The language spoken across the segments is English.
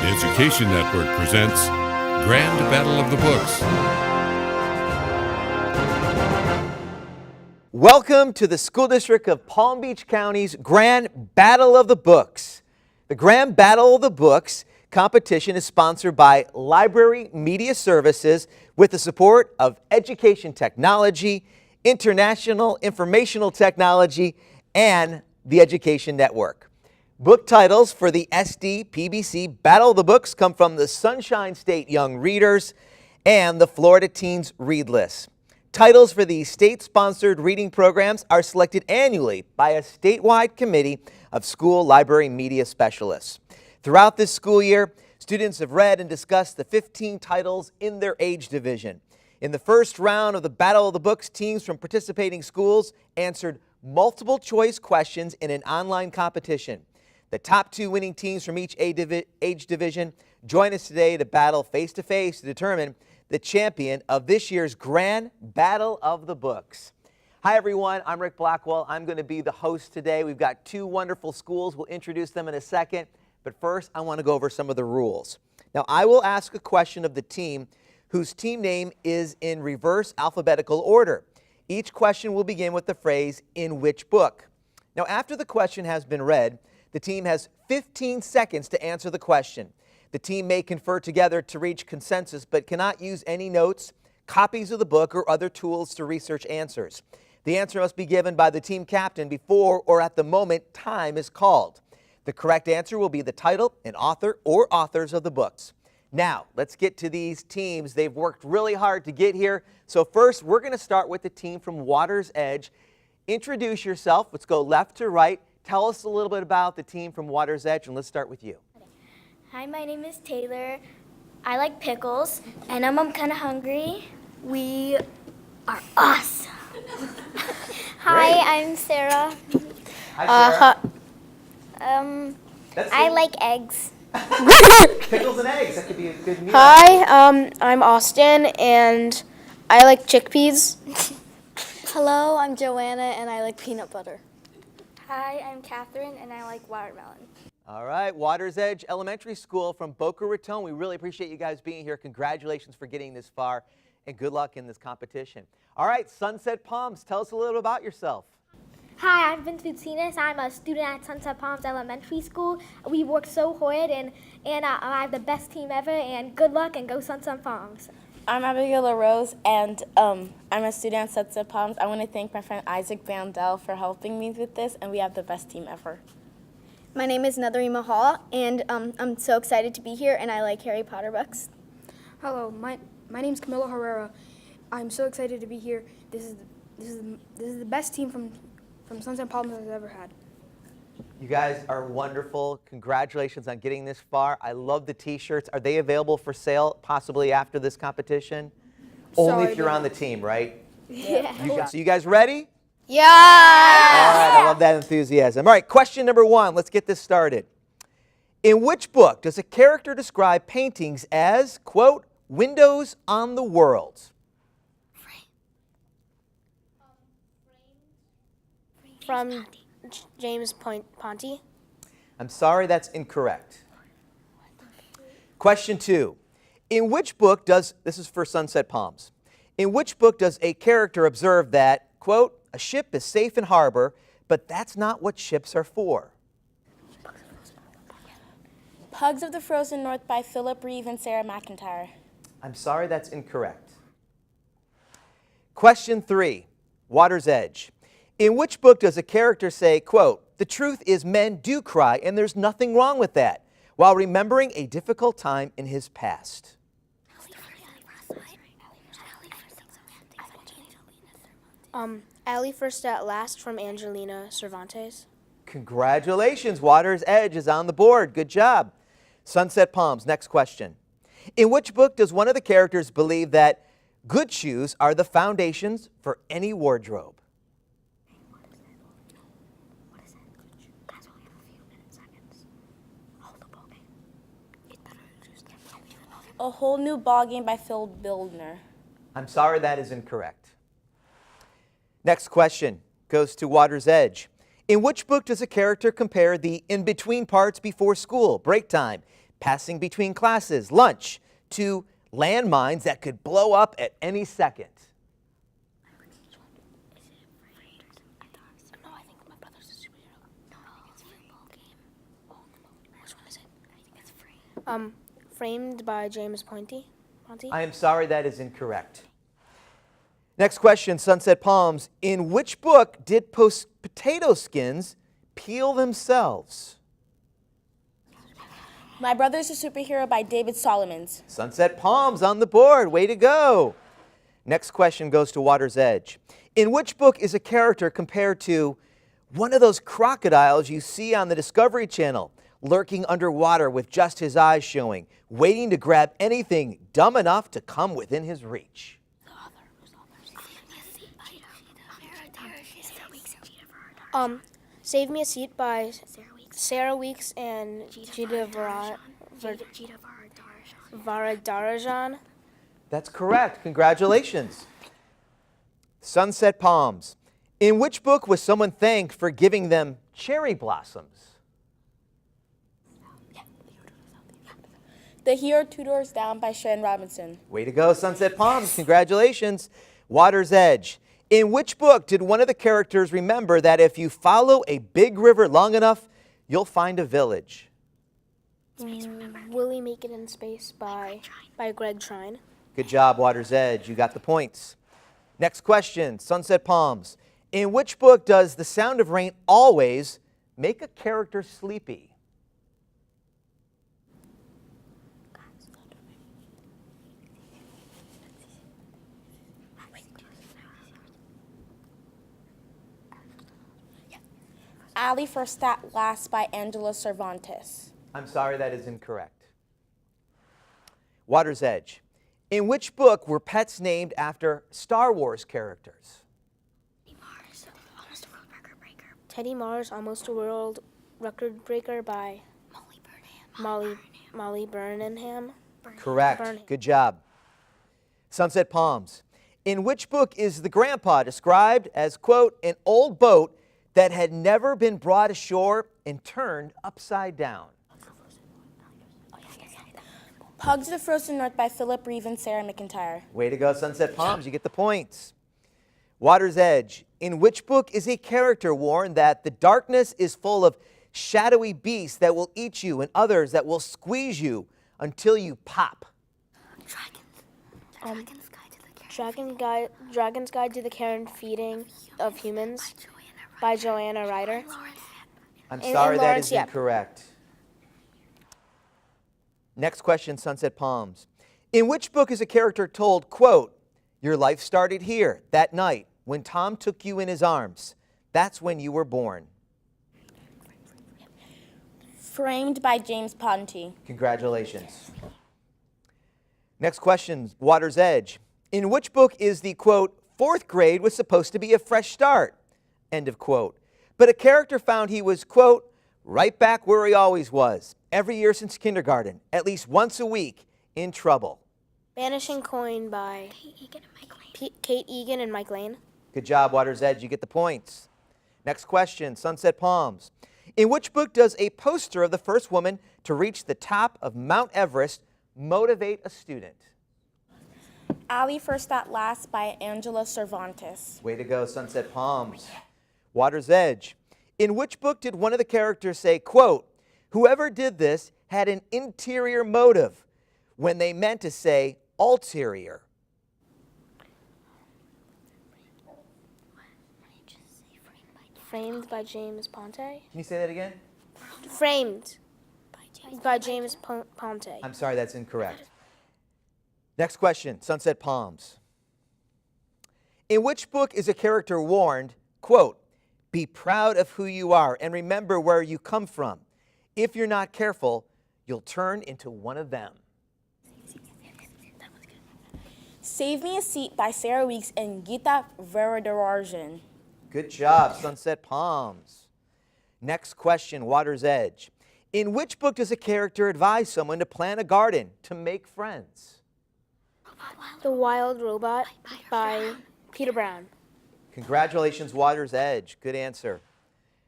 The Education Network presents Grand Battle of the Books. Welcome to the School District of Palm Beach County's Grand Battle of the Books. The Grand Battle of the Books competition is sponsored by Library Media Services with the support of Education Technology, International Informational Technology, and the Education Network. Book titles for the SD-PBC Battle of the Books come from the Sunshine State Young Readers and the Florida Teens Read List. Titles for these state-sponsored reading programs are selected annually by a statewide committee of school library media specialists. Throughout this school year, students have read and discussed the 15 titles in their age division. In the first round of the Battle of the Books, teams from participating schools answered multiple choice questions in an online competition. The top two winning teams from each age division join us today to battle face-to-face to determine the champion of this year's Grand Battle of the Books. Hi everyone, I'm Rick Blackwell. I'm going to be the host today. We've got two wonderful schools. We'll introduce them in a second, but first I want to go over some of the rules. Now I will ask a question of the team whose team name is in reverse alphabetical order. Each question will begin with the phrase, "in which book?" Now after the question has been read, the team has 15 seconds to answer the question. The team may confer together to reach consensus, but cannot use any notes, copies of the book, or other tools to research answers. The answer must be given by the team captain before or at the moment time is called. The correct answer will be the title and author or authors of the books. Now, let's get to these teams. They've worked really hard to get here. So first, we're going to start with the team from Water's Edge. Introduce yourself. Let's go left to right. Tell us a little bit about the team from Water's Edge, and let's start with you. Hi, my name is Taylor. I like pickles, and I'm kind of hungry. We are awesome. Hi, I'm Sarah. Hi, Sarah. I like eggs. Pickles and eggs. That could be a good meal. Hi, I'm Austin, and I like chickpeas. Hello, I'm Joanna, and I like peanut butter. Hi, I'm Catherine, and I like watermelon. All right, Water's Edge Elementary School from Boca Raton. We really appreciate you guys being here. Congratulations for getting this far, and good luck in this competition. All right, Sunset Palms, tell us a little about yourself. Hi, I'm Vince Vutsinas. I'm a student at Sunset Palms Elementary School. We work so hard, and I have the best team ever, and good luck, and go Sunset Palms. I'm Abigail LaRose, and I'm a student at Sunset Palms. I want to thank my friend Isaac Vandell for helping me with this, and we have the best team ever. My name is Netherima Hall, and I'm so excited to be here, and I like Harry Potter books. Hello, my name's Camilo Herrera. I'm so excited to be here. This is the best team from Sunset Palms I've ever had. You guys are wonderful. Congratulations on getting this far. I love the t-shirts. Are they available for sale possibly after this competition? Only if you're on the team, right? Yeah. So you guys ready? Yeah! All right, I love that enthusiasm. All right, question number one. Let's get this started. In which book does a character describe paintings as, quote, windows on the world? From James Ponty. I'm sorry, that's incorrect. Question two. In which book does, this is for Sunset Palms, in which book does a character observe that, quote, a ship is safe in harbor, but that's not what ships are for? Pugs of the Frozen North by Philip Reeve and Sarah McIntyre. I'm sorry, that's incorrect. Question three, Water's Edge. In which book does a character say, quote, the truth is men do cry and there's nothing wrong with that, while remembering a difficult time in his past? Allie First at Last from Angelina Cervantes. Congratulations, Water's Edge is on the board. Good job. Sunset Palms, next question. In which book does one of the characters believe that good shoes are the foundations for any wardrobe? A Whole New Ballgame by Phil Bildner. I'm sorry, that is incorrect. Next question goes to Water's Edge. In which book does a character compare the in-between parts before school, break time, passing between classes, lunch, to landmines that could blow up at any second? No, I think my brother's a superhero. No, it's a football game. Oh, which one is it? I think it's free. Framed by James Ponte. I am sorry, that is incorrect. Next question, Sunset Palms. In which book did potato skins peel themselves? My Brother's a Superhero by David Solomons. Sunset Palms on the board. Way to go. Next question goes to Water's Edge. In which book is a character compared to one of those crocodiles you see on the Discovery Channel, lurking underwater with just his eyes showing, waiting to grab anything dumb enough to come within his reach? Save Me a Seat by Sarah Weeks and Gita Varadarajan. That's correct. Congratulations. Sunset Palms. In which book was someone thanked for giving them cherry blossoms? The Hero Two Doors Down by Sharon Robinson. Way to go, Sunset Palms. Congratulations. Water's Edge. In which book did one of the characters remember that if you follow a big river long enough, you'll find a village? Will He Make It in Space by Greg Trine. Good job, Water's Edge. You got the points. Next question, Sunset Palms. In which book does the sound of rain always make a character sleepy? Alley First That Last by Angela Cervantes. I'm sorry, that is incorrect. Water's Edge. In which book were pets named after Star Wars characters? Teddy Mars, Almost a World Record Breaker by Molly Burnham. Correct. Burnham. Good job. Sunset Palms. In which book is the grandpa described as, quote, an old boat that had never been brought ashore and turned upside down? Hugs of the Frozen North by Philip Reeve and Sarah McIntyre. Way to go, Sunset Palms. You get the points. Water's Edge. In which book is a character warned that the darkness is full of shadowy beasts that will eat you and others that will squeeze you until you pop? Dragon's Guide to the Care and Feeding of Humans by Joanna Ryder. I'm And sorry, that Lawrence is Yep. incorrect. Next question, Sunset Palms. In which book is a character told, quote, your life started here, that night, when Tom took you in his arms. That's when you were born. Framed by James Ponte. Congratulations. Next question, Water's Edge. In which book is the, quote, fourth grade was supposed to be a fresh start, end of quote. But a character found he was, quote, right back where he always was, every year since kindergarten, at least once a week, in trouble. Vanishing Coin by Kate Egan and Mike Lane. Good job, Water's Edge. You get the points. Next question, Sunset Palms. In which book does a poster of the first woman to reach the top of Mount Everest motivate a student? Alley First That Last by Angela Cervantes. Way to go, Sunset Palms. Water's Edge. In which book did one of the characters say, quote, whoever did this had an interior motive, when they meant to say ulterior? Framed by James Ponte. Can you say that again? Framed by James Ponte. I'm sorry, that's incorrect. Next question, Sunset Palms. In which book is a character warned, quote, be proud of who you are and remember where you come from. If you're not careful, you'll turn into one of them. Save Me a Seat by Sarah Weeks and Gita Varadarajan. Good job, Sunset Palms. Next question, Water's Edge. In which book does a character advise someone to plant a garden to make friends? The Wild Robot by Peter Brown. Congratulations, Water's Edge. Good answer.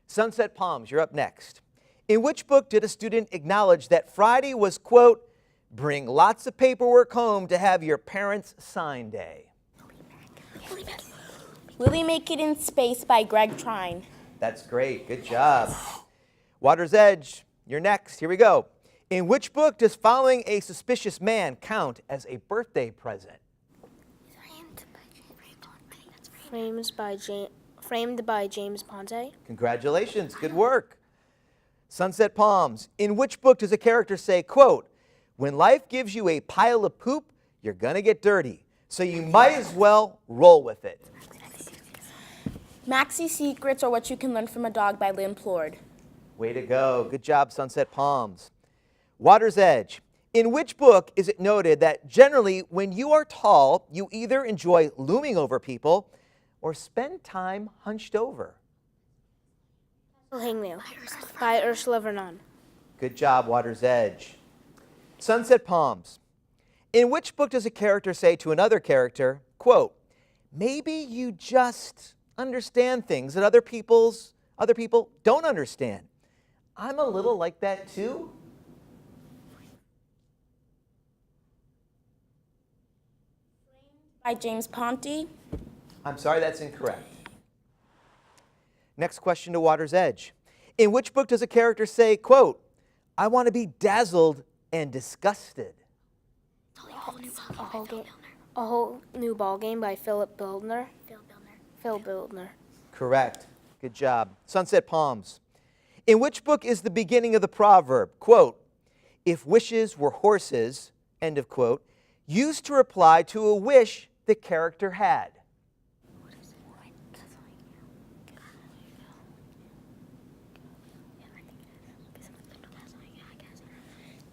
Sunset Palms, you're up next. In which book did a student acknowledge that Friday was, quote, bring lots of paperwork home to have your parents' sign day? Will We Make It in Space by Greg Trine. That's great. Good job. Water's Edge, you're next. Here we go. In which book does following a suspicious man count as a birthday present? Framed by James Ponce. Congratulations. Good work. Sunset Palms. In which book does a character say, quote, when life gives you a pile of poop, you're going to get dirty, so you might as well roll with it? Maxie's Secrets or What You Can Learn from a Dog by Lynn Plord. Way to go. Good job, Sunset Palms. Water's Edge. In which book is it noted that generally when you are tall, you either enjoy looming over people or spend time hunched over? Hangnail by Ursula Vernon. Good job, Water's Edge. Sunset Palms. In which book does a character say to another character, quote, maybe you just understand things that other people don't understand. I'm a little like that too. By James Ponte. I'm sorry, that's incorrect. Next question to Water's Edge. In which book does a character say, quote, I want to be dazzled and disgusted? A Whole New Ball Game by Philip Bildner. Phil Bildner. Correct. Good job. Sunset Palms. In which book is the beginning of the proverb, quote, if wishes were horses, end of quote, used to reply to a wish the character had?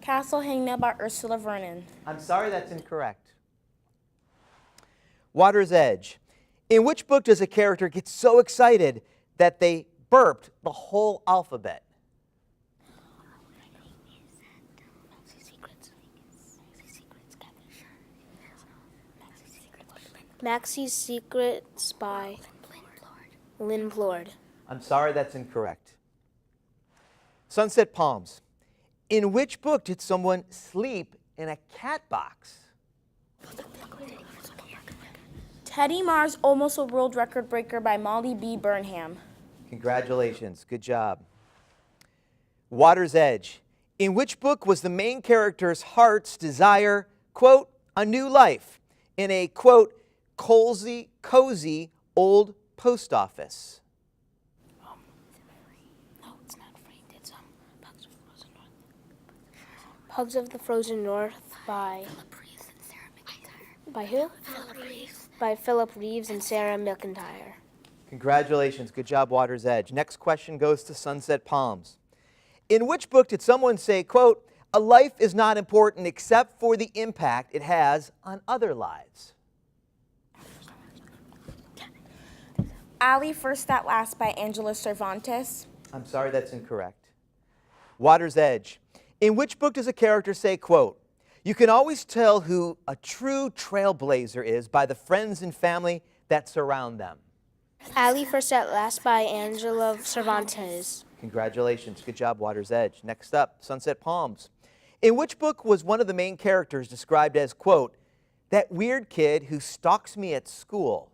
Castle Hangnail by Ursula Vernon. I'm sorry, that's incorrect. Water's Edge. In which book does a character get so excited that they burped the whole alphabet? Maxie's Secrets by Lynn Plord. I'm sorry, that's incorrect. Sunset Palms. In which book did someone sleep in a cat box? Teddy Mars, Almost a World Record Breaker by Molly B. Burnham. Congratulations. Good job. Water's Edge. In which book was the main character's heart's desire, quote, a new life in a, quote, cozy old post office? No, it's not framed. It's Pugs of the Frozen North by who? By Philip Reeves and Sarah McIntyre. Congratulations. Good job, Water's Edge. Next question goes to Sunset Palms. In which book did someone say, quote, a life is not important except for the impact it has on other lives? Ali First at Last by Angela Cervantes. I'm sorry, that's incorrect. Water's Edge. In which book does a character say, quote, you can always tell who a true trailblazer is by the friends and family that surround them? Ali First at Last by Angela Cervantes. Congratulations. Good job, Water's Edge. Next up, Sunset Palms. In which book was one of the main characters described as, quote, that weird kid who stalks me at school?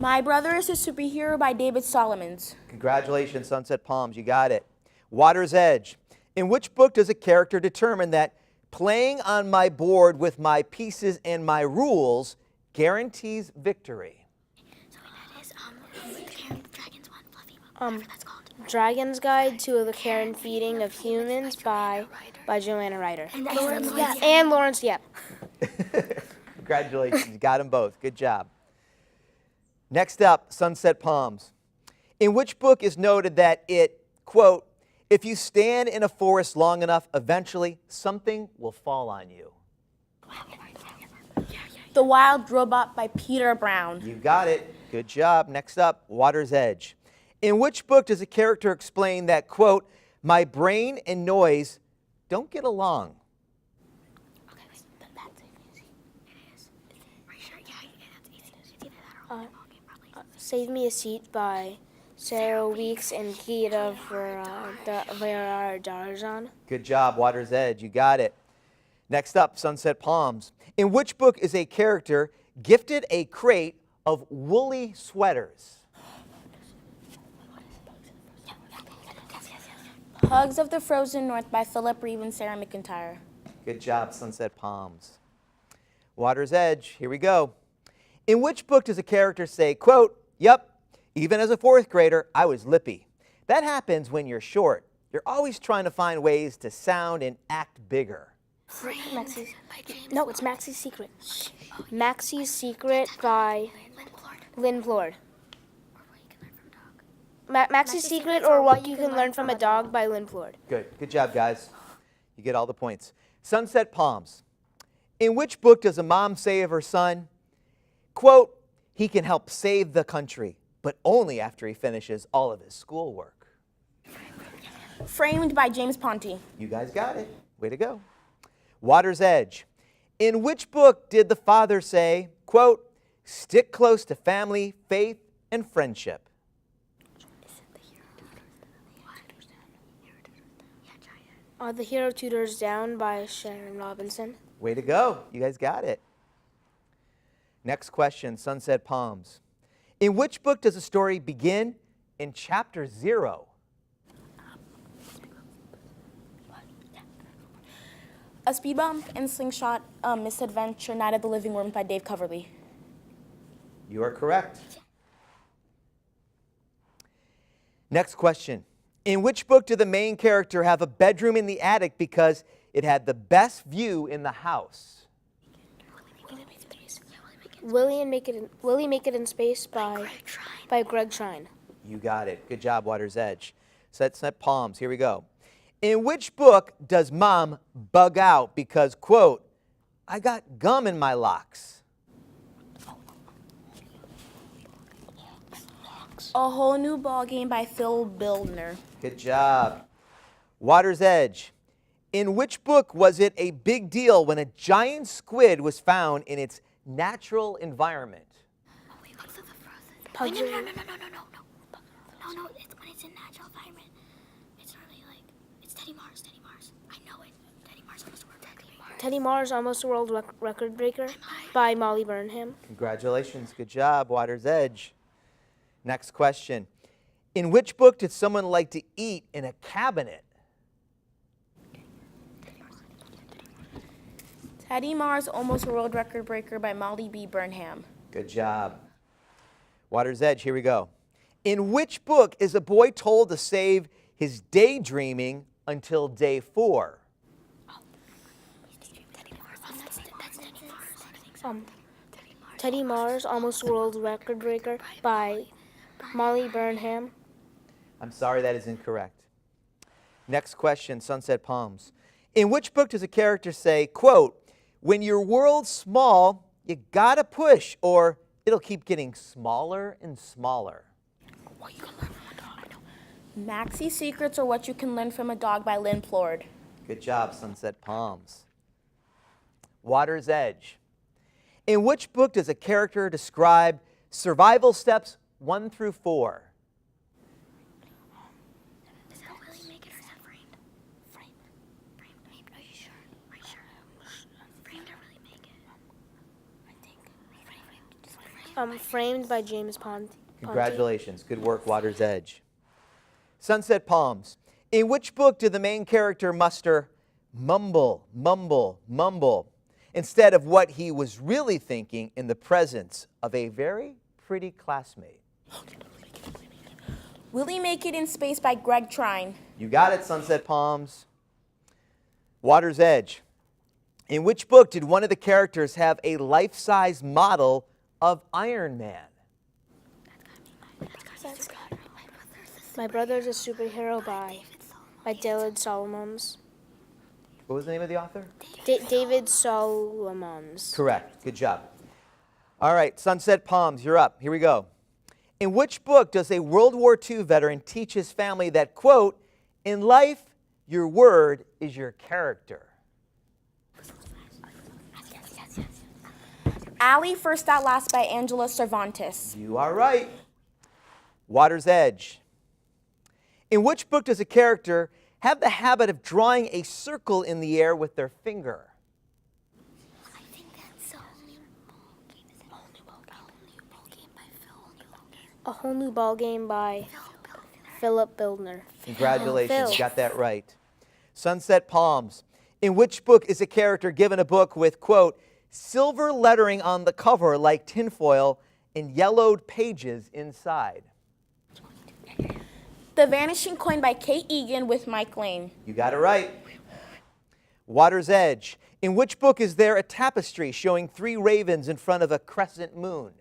My Brother is a Superhero by David Solomons. Congratulations, Sunset Palms. You got it. Water's Edge. In which book does a character determine that playing on my board with my pieces and my rules guarantees victory? So that is Dragon's one, Fluffy, whatever that's called. Dragon's Guide to the Care and Feeding of Humans by Joanna Ryder. And Lawrence Yep. And Lawrence Yep. Congratulations. You got them both. Good job. Next up, Sunset Palms. In which book is noted that it, quote, if you stand in a forest long enough, eventually something will fall on you? The Wild Robot by Peter Brown. You got it. Good job. Next up, Water's Edge. In which book does a character explain that, quote, my brain and noise don't get along? Okay, wait, but that's easy. It is. Are you sure? Yeah, that's easy. It's either that or Save Me a Seat by Sarah Weeks and Gita Varadarjan. Good job, Water's Edge. You got it. Next up, Sunset Palms. In which book is a character gifted a crate of woolly sweaters? Hugs of the Frozen North by Philip Reeve and Sarah McIntyre. Good job, Sunset Palms. Water's Edge. Here we go. In which book does a character say, quote, "Yep, even as a fourth grader, I was lippy. That happens when you're short. You're always trying to find ways to sound and act bigger." Maxie's. No, it's Maxie's Secret. Maxie's Secret by Lynn Flord. Maxie's Secret or What You Can Learn from a Dog by Lynn Flord. Good job, guys. You get all the points. Sunset Palms. In which book does a mom say of her son, quote, "He can help save the country, but only after he finishes all of his schoolwork"? Framed by James Ponti. You guys got it. Way to go. Water's Edge. In which book did the father say, quote, "Stick close to family, faith, and friendship"? The Hero Tutors Down by Sharon Robinson. Way to go. You guys got it. Next question, Sunset Palms. In which book does a story begin in chapter 0? A Speed Bump and Slingshot Misadventure Night at the Living Room by Dave Coverley. You are correct. Next question. In which book did the main character have a bedroom in the attic because it had the best view in the house? Willie Make It in Space by Greg Trine. You got it. Good job, Water's Edge. Sunset Palms. Here we go. In which book does mom bug out because, quote, "I got gum in my locks"? A Whole New Ballgame by Phil Bildner. Good job. Water's Edge. In which book was it a big deal when a giant squid was found in its natural environment? Wait, no, it's when it's in natural environment. It's really like, it's Teddy Mars. I know it. Teddy Mars, Almost a World Record Breaker by Molly Burnham. Congratulations. Good job, Water's Edge. Next question. In which book did someone like to eat in a cabinet? Teddy Mars, Almost a World Record Breaker by Molly B. Burnham. Good job. Water's Edge, here we go. In which book is a boy told to save his daydreaming until day 4? Teddy Mars, Almost a World Record Breaker by Molly Burnham. I'm sorry, that is incorrect. Next question, Sunset Palms. In which book does a character say, quote, "When your world's small, you gotta push or it'll keep getting smaller and smaller"? Maxie's Secrets or What You Can Learn from a Dog by Lynn Flord. Good job, Sunset Palms. Water's Edge. In which book does a character describe survival steps 1 through 4? Is that Willie Make It or is that Framed? Framed. Are you sure? Framed or Willie Make It? I think. Framed by James Ponti. Congratulations. Good work, Water's Edge. Sunset Palms. In which book did the main character muster mumble, mumble, mumble instead of what he was really thinking in the presence of a very pretty classmate? Willie Make It in Space by Greg Trine. You got it, Sunset Palms. Water's Edge. In which book did one of the characters have a life-size model of Iron Man? My Brother's a Superhero by David Solomons. What was the name of the author? David Solomons. Correct. Good job. All right, Sunset Palms, you're up. Here we go. In which book does a World War II veteran teach his family that, quote, "In life, your word is your character"? Allie First Out Last by Angela Cervantes. You are right. Water's Edge. In which book does a character have the habit of drawing a circle in the air with their finger? I think that's A Whole New Ball Game by Philip Bildner. Congratulations, Phil. got that right. Sunset Palms. In which book is a character given a book with, quote, silver lettering on the cover like tinfoil and yellowed pages inside? The Vanishing Coin by Kate Egan with Mike Lane. You got it right. Water's Edge. In which book is there a tapestry showing 3 ravens in front of a crescent moon?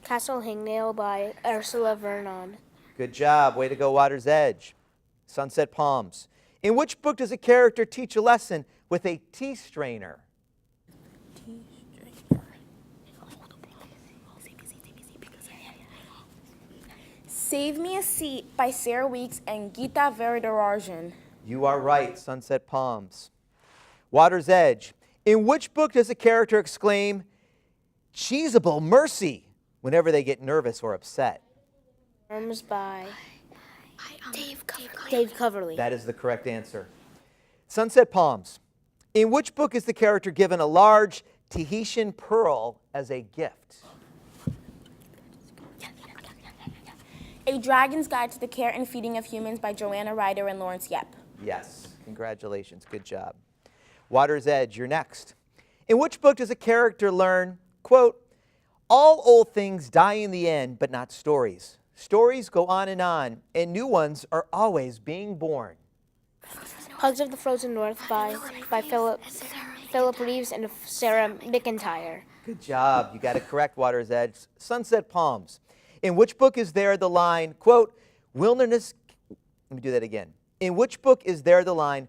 Castle Hangnail by Ursula Vernon. Good job. Way to go, Water's Edge. Sunset Palms. In which book does a character teach a lesson with a tea strainer? Save Me a Seat by Sarah Weeks and Gita Veridarajan. You are right, Sunset Palms. Water's Edge. In which book does a character exclaim, cheesable mercy, whenever they get nervous or upset? Arms by Dave Dave Coverley. That is the correct answer. Sunset Palms. In which book is the character given a large Tahitian pearl as a gift? A Dragon's Guide to the Care and Feeding of Humans by Joanna Ryder and Lawrence Yep. Yes. Congratulations. Good job. Water's Edge, you're next. In which book does a character learn, quote, all old things die in the end, but not stories. Stories go on, and new ones are always being born. Hugs of the Frozen North by Philip Reeves and Sarah McIntyre. Good job. You got it correct, Water's Edge. Sunset Palms. In which book is there the line, quote, wilderness, let me do that again. In which book is there the line,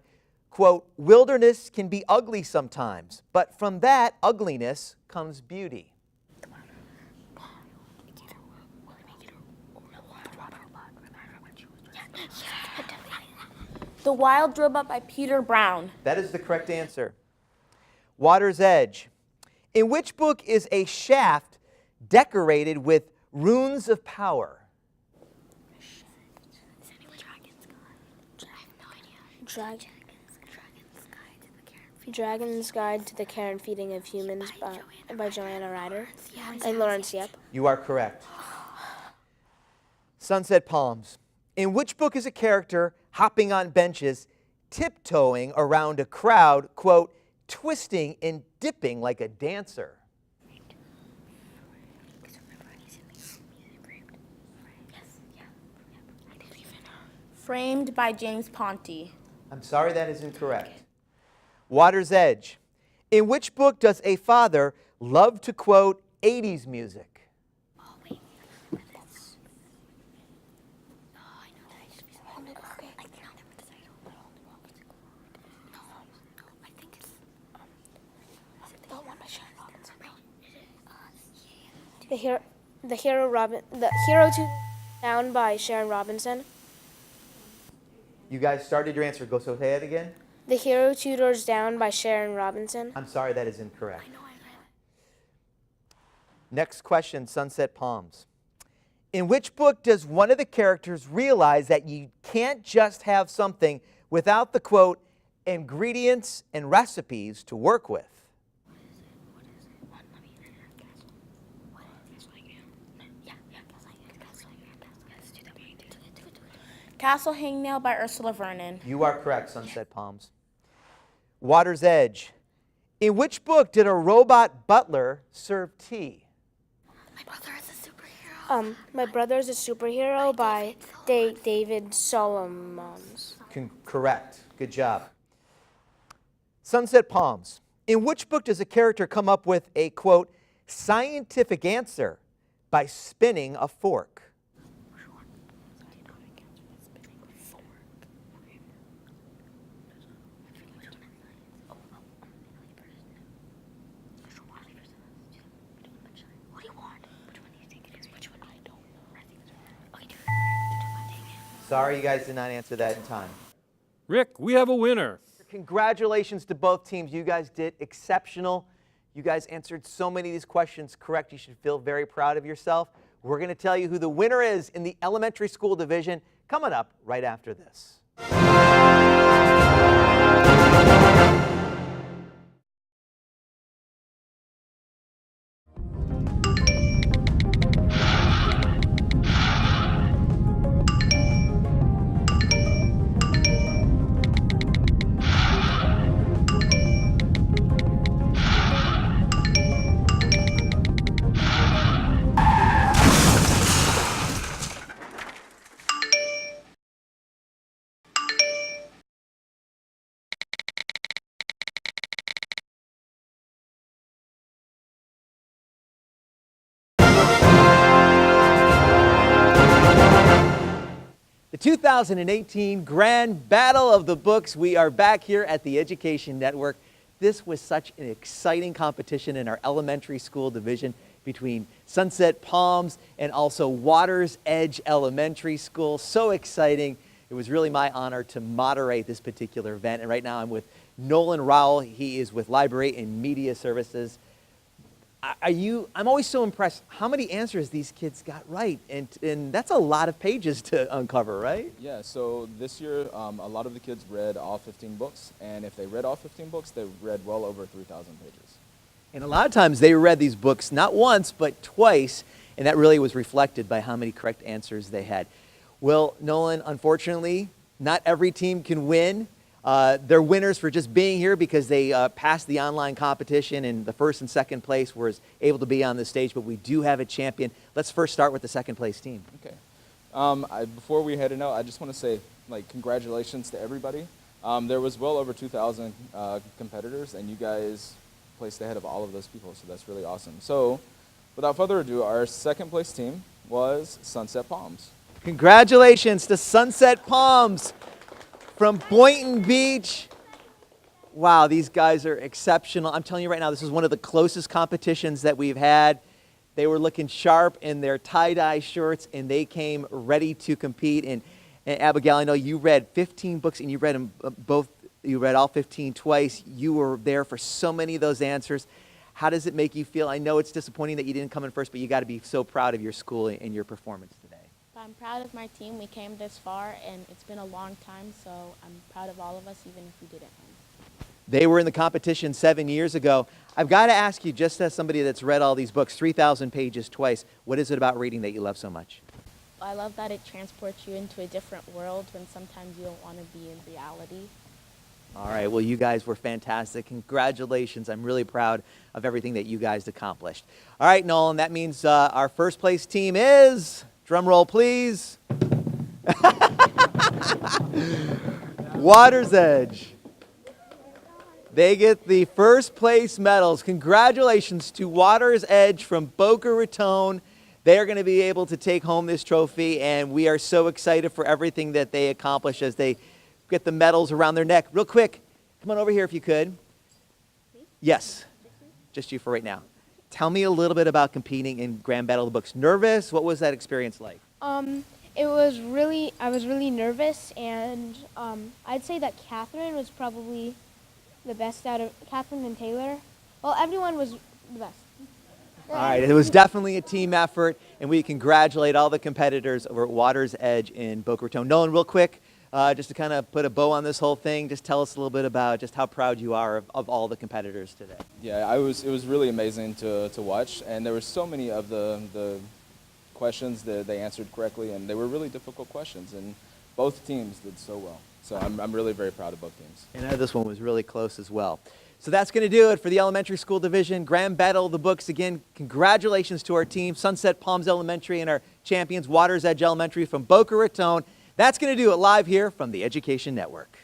quote, wilderness can be ugly sometimes, but from that ugliness comes beauty? The Wild Robot by Peter Brown. That is the correct answer. Water's Edge. In which book is a shaft decorated with runes of power? Dragon's Guide to the Care and Feeding of Humans by Joanna Ryder and Lawrence Yep. You are correct. Sunset Palms. In which book is a character hopping on benches, tiptoeing around a crowd, quote, twisting and dipping like a dancer? Framed by James Ponty. I'm sorry, that is incorrect. Water's Edge. In which book does a father love to quote 80s music? The Hero to Down by Sharon Robinson. You guys started your answer. Go, so say it again. The Hero Two Doors Down by Sharon Robinson. I'm sorry, that is incorrect. Next question, Sunset Palms. In which book does one of the characters realize that you can't just have something without the, quote, ingredients and recipes to work with? Castle Hangnail by Ursula Vernon. You are correct, Sunset Palms. Water's Edge. In which book did a robot butler serve tea? My brother is a superhero. My Brother's a Superhero by David Solomons. Correct. Good job. Sunset Palms. In which book does a character come up with a, quote, scientific answer by spinning a fork? Sorry you guys did not answer that in time. Rick, we have a winner. Congratulations to both teams. You guys did exceptional. You guys answered so many of these questions correct. You should feel very proud of yourself. We're going to tell you who the winner is in the elementary school division coming up right after this. The 2018 Grand Battle of the Books. We are back here at the Education Network. This was such an exciting competition in our elementary school division between Sunset Palms and also Waters Edge Elementary School. So exciting. It was really my honor to moderate this particular event. And right now I'm with Nolan Rowell. He is with Library and Media Services. I'm always so impressed how many answers these kids got right, and that's a lot of pages to uncover, right? Yeah, so this year a lot of the kids read all 15 books, and if they read all 15 books, they read well over 3,000 pages. And a lot of times they read these books not once, but twice, and that really was reflected by how many correct answers they had. Well, Nolan, unfortunately, not every team can win. They're winners for just being here because they passed the online competition, and the first and second place was able to be on the stage, but we do have a champion. Let's first start with the second place team. Okay. Before we head out, I just want to say, congratulations to everybody. There was well over 2,000 competitors, and you guys placed ahead of all of those people, so that's really awesome. So, without further ado, our second place team was Sunset Palms. Congratulations to Sunset Palms from Boynton Beach. Wow, these guys are exceptional. I'm telling you right now, this is one of the closest competitions that we've had. They were looking sharp in their tie-dye shirts, and they came ready to compete. And Abigail, I know you read 15 books, and you read them both. You read all 15 twice. You were there for so many of those answers. How does it make you feel? I know it's disappointing that you didn't come in first, but you got to be so proud of your school and your performance today. I'm proud of my team. We came this far, and it's been a long time, so I'm proud of all of us, even if we didn't win. They were in the competition 7 years ago. I've got to ask you, just as somebody that's read all these books, 3,000 pages twice, what is it about reading that you love so much? I love that it transports you into a different world when sometimes you don't want to be in reality. All right, well, you guys were fantastic. Congratulations. I'm really proud of everything that you guys accomplished. All right, Nolan, that means our first place team is... Drum roll, please. Waters Edge. They get the first place medals. Congratulations to Waters Edge from Boca Raton. They are going to be able to take home this trophy, and we are so excited for everything that they accomplish as they get the medals around their neck. Real quick, come on over here if you could. Yes, just you for right now. Tell me a little bit about competing in Grand Battle of the Books. Nervous? What was that experience like? I was really nervous, and I'd say that Catherine was probably the best out of Catherine and Taylor. Well, everyone was the best. All right, it was definitely a team effort, and we congratulate all the competitors over at Waters Edge in Boca Raton. Nolan, real quick, just to kind of put a bow on this whole thing, just tell us a little bit about just how proud you are of all the competitors today. Yeah, it was really amazing to watch, and there were so many of the questions that they answered correctly, and they were really difficult questions, and both teams did so well. So I'm really very proud of both teams. And I know this one was really close as well. So that's going to do it for the elementary school division. Grand Battle of the Books. Again, congratulations to our team, Sunset Palms Elementary, and our champions, Waters Edge Elementary from Boca Raton. That's going to do it live here from the Education Network.